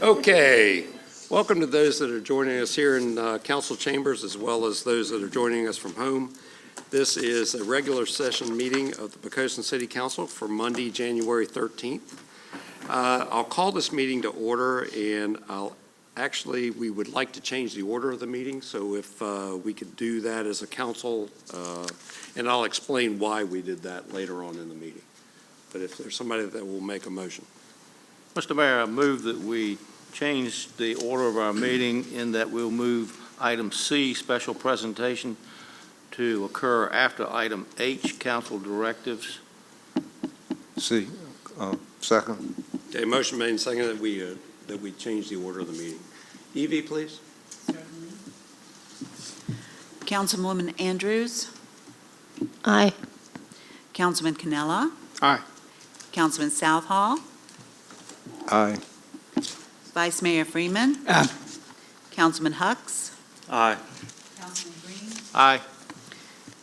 Okay, welcome to those that are joining us here in council chambers as well as those that are joining us from home. This is a regular session meeting of the Poquoson City Council for Monday, January 13th. I'll call this meeting to order, and we would like to change the order of the meeting, so if we could do that as a council, and I'll explain why we did that later on in the meeting. But if there's somebody that will make a motion. Mr. Mayor, I move that we change the order of our meeting in that we'll move item C, special presentation, to occur after item H, council directives. C, second. Okay, motion made and seconded that we change the order of the meeting. Evie, please. Councilwoman Andrews. Aye. Councilman Cannella. Aye. Councilman Southall. Aye. Vice Mayor Freeman. Aye. Councilman Hucks. Aye. Councilman Green. Aye.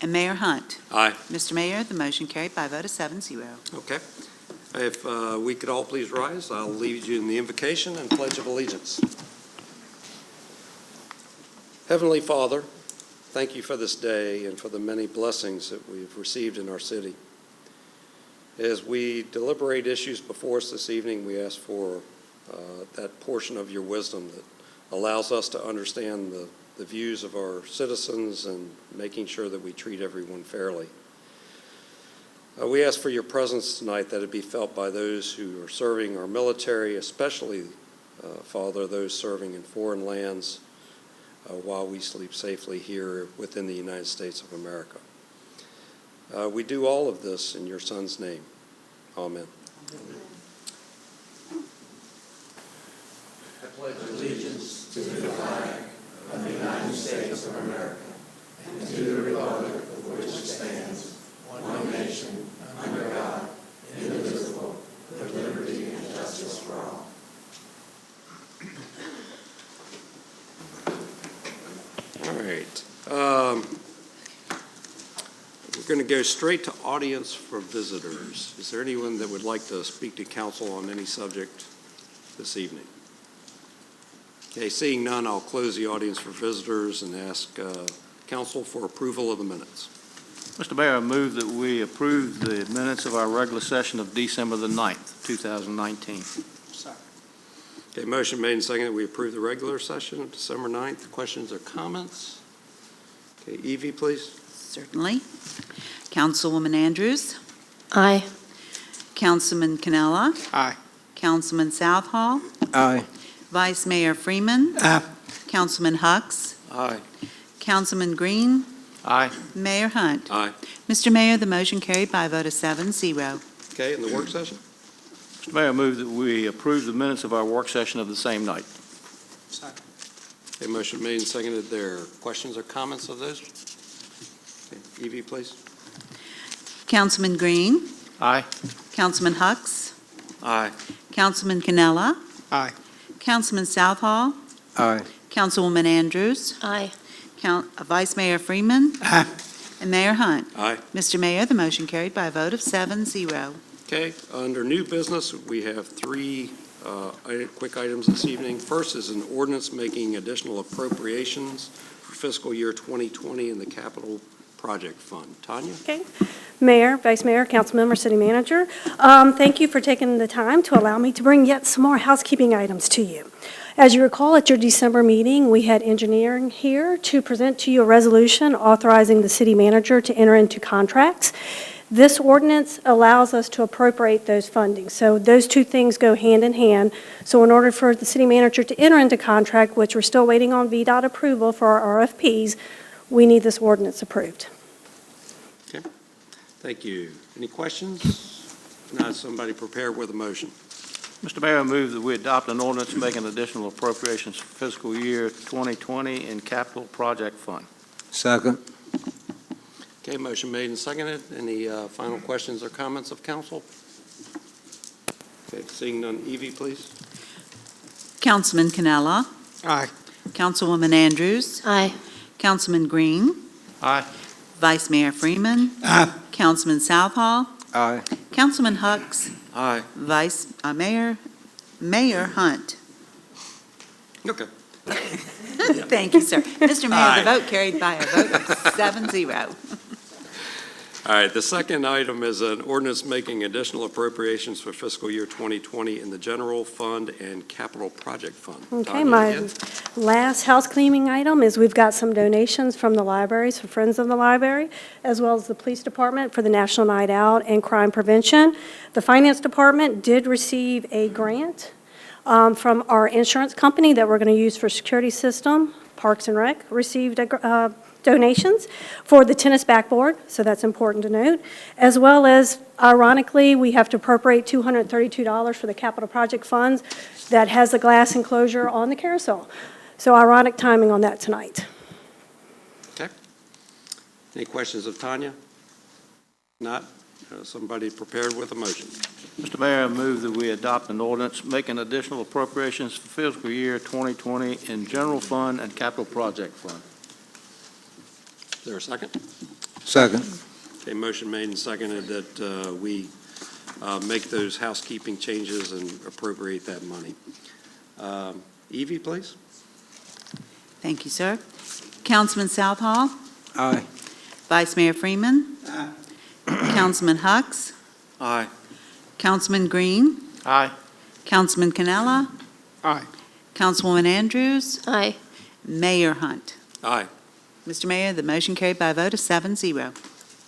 And Mayor Hunt. Aye. Mr. Mayor, the motion carried by a vote of 7-0. Okay. If we could all please rise, I'll lead you in the invocation and pledge of allegiance. Heavenly Father, thank you for this day and for the many blessings that we've received in our city. As we deliberate issues before us this evening, we ask for that portion of your wisdom that allows us to understand the views of our citizens and making sure that we treat everyone fairly. We ask for your presence tonight, that it be felt by those who are serving our military, especially, Father, those serving in foreign lands, while we sleep safely here within the United States of America. We do all of this in your Son's name. Amen. I pledge allegiance to the flag of the United States of America and to the republic for which it stands, one nation, under God, indivisible, with liberty and justice for all. All right. We're going to go straight to audience for visitors. Is there anyone that would like to speak to council on any subject this evening? Okay, seeing none, I'll close the audience for visitors and ask council for approval of the minutes. Mr. Mayor, I move that we approve the minutes of our regular session of December the 9th, 2019. Okay, motion made and seconded that we approve the regular session of December 9th. Questions or comments? Okay, Evie, please. Certainly. Councilwoman Andrews. Aye. Councilman Cannella. Aye. Councilman Southall. Aye. Vice Mayor Freeman. Aye. Councilman Hucks. Aye. Councilman Green. Aye. Mayor Hunt. Aye. Mr. Mayor, the motion carried by a vote of 7-0. Okay, in the work session? Mr. Mayor, I move that we approve the minutes of our work session of the same night. Okay, motion made and seconded there. Questions or comments of those? Okay, Evie, please. Councilman Green. Aye. Councilman Hucks. Aye. Councilman Cannella. Aye. Councilman Southall. Aye. Councilwoman Andrews. Aye. Vice Mayor Freeman. Aye. And Mayor Hunt. Aye. Mr. Mayor, the motion carried by a vote of 7-0. Okay, under new business, we have three quick items this evening. First is an ordinance making additional appropriations for fiscal year 2020 in the capital project fund. Tanya? Okay. Mayor, Vice Mayor, Council Member, City Manager, thank you for taking the time to allow me to bring yet some more housekeeping items to you. As you recall, at your December meeting, we had engineering here to present to you a resolution authorizing the city manager to enter into contracts. This ordinance allows us to appropriate those fundings. So those two things go hand in hand. So in order for the city manager to enter into contract, which we're still waiting on VDOT approval for our RFPs, we need this ordinance approved. Okay, thank you. Any questions? If not, somebody prepare with a motion. Mr. Mayor, I move that we adopt an ordinance making additional appropriations for fiscal year 2020 in capital project fund. Second. Okay, motion made and seconded. Any final questions or comments of council? Okay, seeing none. Evie, please. Councilman Cannella. Aye. Councilwoman Andrews. Aye. Councilman Green. Aye. Vice Mayor Freeman. Aye. Councilman Southall. Aye. Councilman Hucks. Aye. Mayor Hunt. Okay. Thank you, sir. Mr. Mayor, the vote carried by a vote of 7-0. All right, the second item is an ordinance making additional appropriations for fiscal year 2020 in the general fund and capital project fund. Okay, Tanya, my again? last house cleaning item is we've got some donations from the libraries, for Friends of the Library, as well as the Police Department for the National Night Out and Crime Prevention. The Finance Department did receive a grant from our insurance company that we're going to use for security system. Parks and Rec received donations for the tennis backboard, so that's important to note, as well as, ironically, we have to appropriate $232 for the capital project funds that has a glass enclosure on the carousel. So ironic timing on that tonight. Okay. Any questions of Tanya? Not? Somebody prepared with a motion? Mr. Mayor, I move that we adopt an ordinance making additional appropriations for fiscal year 2020 in general fund and capital project fund. Is there a second? Second. Okay, motion made and seconded that we make those housekeeping changes and appropriate that money. Evie, please. Thank you, sir. Councilman Southall. Aye. Vice Mayor Freeman. Councilman Hucks. Aye. Councilman Green. Aye. Councilman Canella. Aye. Councilwoman Andrews. Aye. Mayor Hunt. Aye. Mr. Mayor, the motion carried by a vote of 7-0.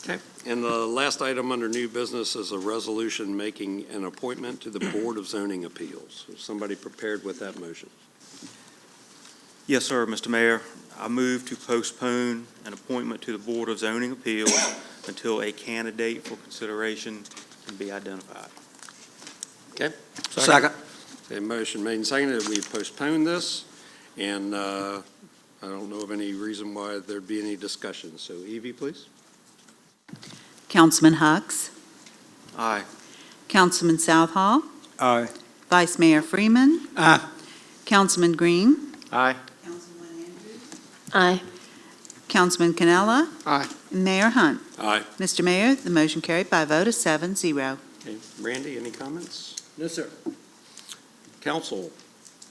Okay. And the last item under new business is a resolution making an appointment to the Board of Zoning Appeals. Is somebody prepared with that motion? Yes, sir, Mr. Mayor. I move to postpone an appointment to the Board of Zoning Appeals until a candidate for consideration can be identified. Okay. Second. A motion made and seconded that we postpone this, and I don't know of any reason why there'd be any discussion. So Evie, please. Councilman Hucks. Aye. Councilman Southall. Aye. Vice Mayor Freeman. Aye. Councilman Green. Aye. Councilwoman Andrews. Aye. Councilman Canella. Aye. And Mayor Hunt. Aye. Mr. Mayor, the motion carried by a vote of 7-0. Okay. Randy, any comments? No, sir. Council,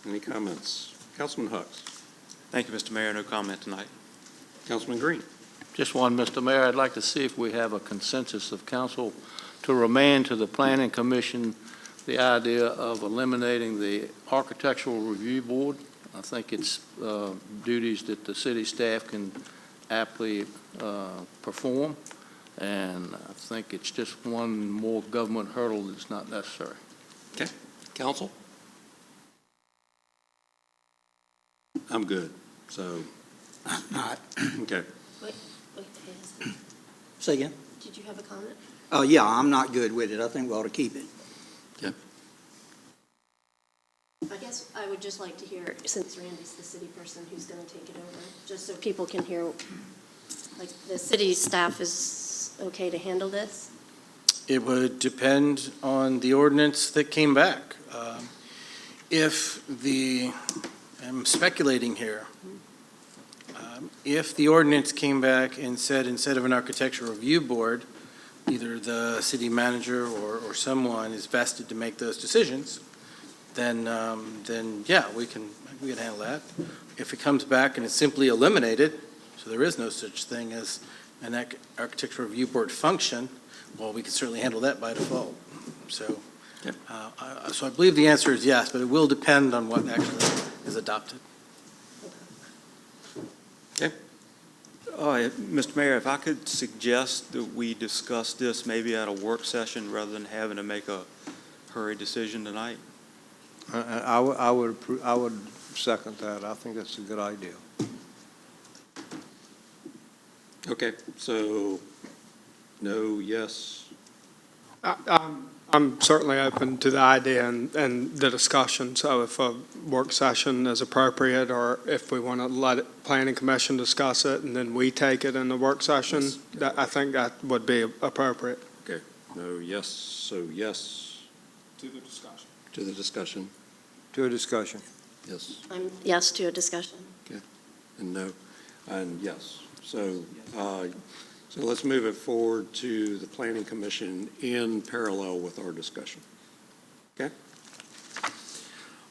any comments? Councilman Hucks. Thank you, Mr. Mayor. No comment tonight. Councilman Green. Just one, Mr. Mayor, I'd like to see if we have a consensus of council to remand to the Planning Commission the idea of eliminating the Architectural Review Board. I think it's duties that the city staff can aptly perform, and I think it's just one more government hurdle that's not necessary. Council? I'm good, so. Not. Okay. Wait, Say again? did you have a comment? Oh, yeah, I'm not good with it. I think we ought to keep it. I guess I would just like to hear, since Randy's the city person who's going to take it over, just so people can hear, like, the city staff is okay to handle this? It would depend on the ordinance that came back. If the, I'm speculating here, if the ordinance came back and said instead of an architectural review board, either the city manager or someone is vested to make those decisions, then yeah, we can handle that. If it comes back and it's simply eliminated, so there is no such thing as an architectural review board function, well, we can certainly handle that by default. So, so I believe the answer is yes, but it will depend on what actually is adopted. Mr. Mayor, if I could suggest that we discuss this maybe at a work session rather than having to make a hurried decision tonight. I would second that. I think that's a good idea. Okay, so no, yes. I'm certainly open to the idea and the discussion, so if a work session is appropriate, or if we want to let Planning Commission discuss it and then we take it in the work session, I think that would be appropriate. Okay, no, yes, so yes. To the discussion. To the discussion, To a discussion. yes, I'm yes to a discussion. and no, and yes. So So let's move it forward to the Planning Commission in parallel with our discussion. Okay?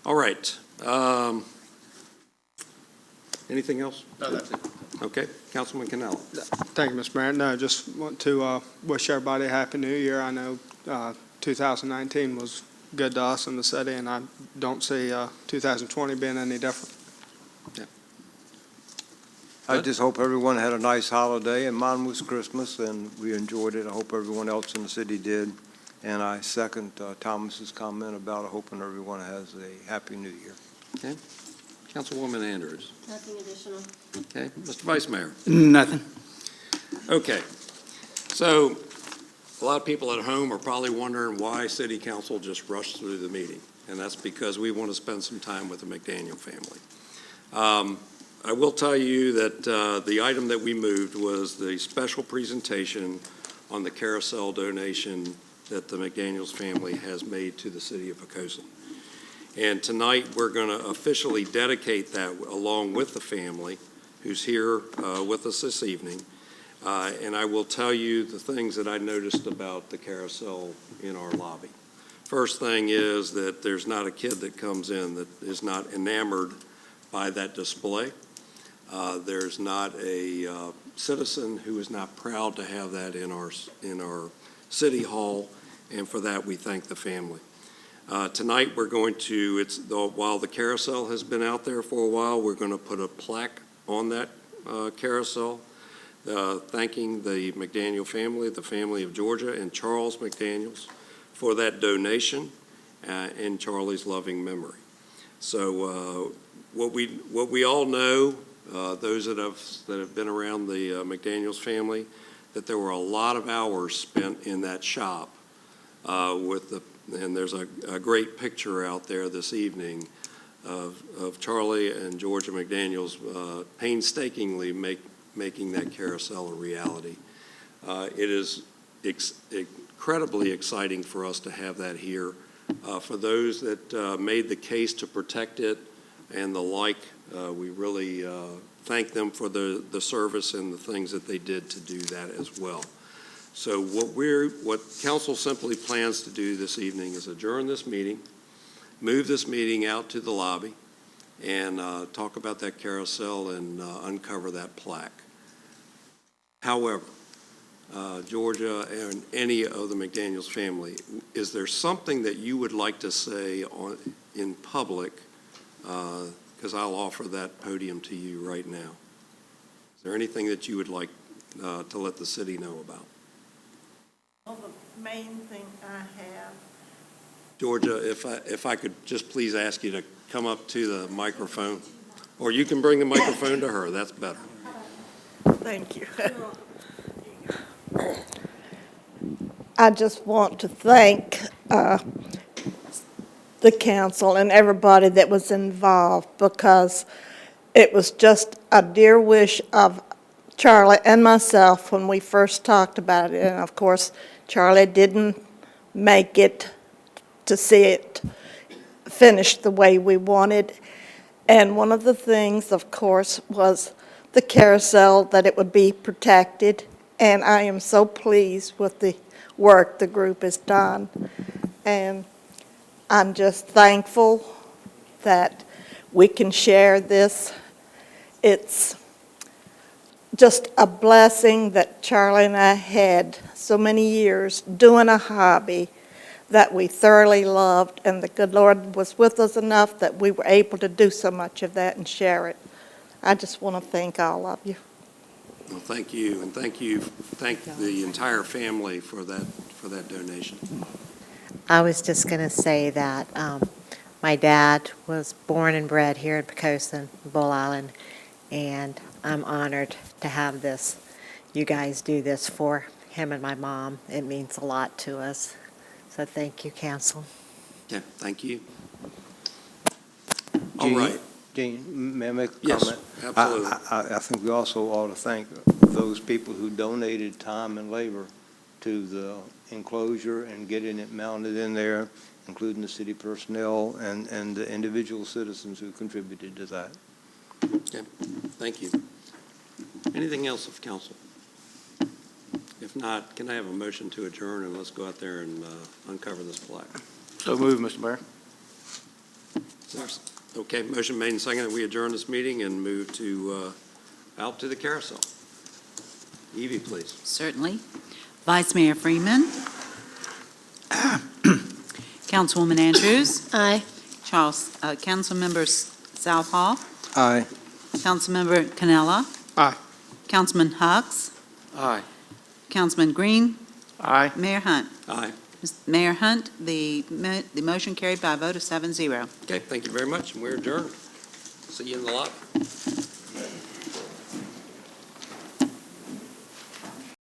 All right. Anything else? No, that's it. Okay, Councilman Canella. Thank you, Mr. Mayor. No, just want to wish everybody a Happy New Year. I know 2019 was good to us in the city, and I don't see 2020 being any different. I just hope everyone had a nice holiday, and mine was Christmas, and we enjoyed it. I hope everyone else in the city did. And I second Thomas's comment about hoping everyone has a Happy New Year. Okay. Councilwoman Andrews. Nothing additional. Okay. Mr. Vice Mayor. Nothing. Okay. So a lot of people at home are probably wondering why City Council just rushed through the meeting. And that's because we want to spend some time with the McDaniel family. I will tell you that the item that we moved was the special presentation on the carousel donation that the McDaniels family has made to the city of Poquoson. And tonight, we're going to officially dedicate that along with the family who's here with us this evening. And I will tell you the things that I noticed about the carousel in our lobby. First thing is that there's not a kid that comes in that is not enamored by that display. There's not a citizen who is not proud to have that in our city hall, and for that we thank the family. Tonight we're going to, while the carousel has been out there for a while, we're going to put a plaque on that carousel thanking the McDaniel family, the family of Georgia and Charles McDaniels for that donation in Charlie's loving memory. So what we all know, those that have been around the McDaniels family, that there were a lot of hours spent in that shop and there's a great picture out there this evening of Charlie and Georgia McDaniels painstakingly making that carousel a reality. It is incredibly exciting for us to have that here. For those that made the case to protect it and the like, we really thank them for the service and the things that they did to do that as well. So what council simply plans to do this evening is adjourn this meeting, move this meeting out to the lobby, and talk about that carousel and uncover that plaque. However, Georgia and any of the McDaniels family, is there something that you would like to say in public? Because I'll offer that podium to you right now. Is there anything that you would like to let the city know about? Well, the main thing I have. Georgia, if I could just please ask you to come up to the microphone, or you can bring the microphone to her, that's better. Thank you. I just want to thank the council and everybody that was involved, because it was just a dear wish of Charlie and myself when we first talked about it. And of course, Charlie didn't make it to see it finished the way we wanted. And one of the things, of course, was the carousel, that it would be protected. And I am so pleased with the work the group has done. And I'm just thankful that we can share this. It's just a blessing that Charlie and I had so many years doing a hobby that we thoroughly loved, and the good Lord was with us enough that we were able to do so much of that and share it. I just want to thank all of you. Well, thank you, and thank the entire family for that donation. I was just going to say that my dad was born and bred here in Poquoson, Bull Island, and I'm honored to have this. You guys do this for him and my mom. It means a lot to us. So thank you, council. Yeah, thank you. All right. Gene, may I make a Yes, comment? absolutely. I think we also ought to thank those people who donated time and labor to the enclosure and getting it mounted in there, including the city personnel and the individual citizens who contributed to that. Okay, thank you. Anything else of council? not, can I have a motion to adjourn, and let's go out there and uncover this plaque? So moved, Mr. Mayor. Okay, motion made and seconded. We adjourn this meeting and move to, out to the carousel. Evie, please. Certainly. Vice Mayor Freeman. Councilwoman Andrews. Aye. Councilmembers Southall. Aye. Councilmember Canella. Aye. Councilman Hucks. Aye. Councilman Green. Aye. Mayor Hunt. Aye. Mayor Hunt, the motion carried by a vote of 7-0. Okay, thank you very much, and we're adjourned. See you in the lobby.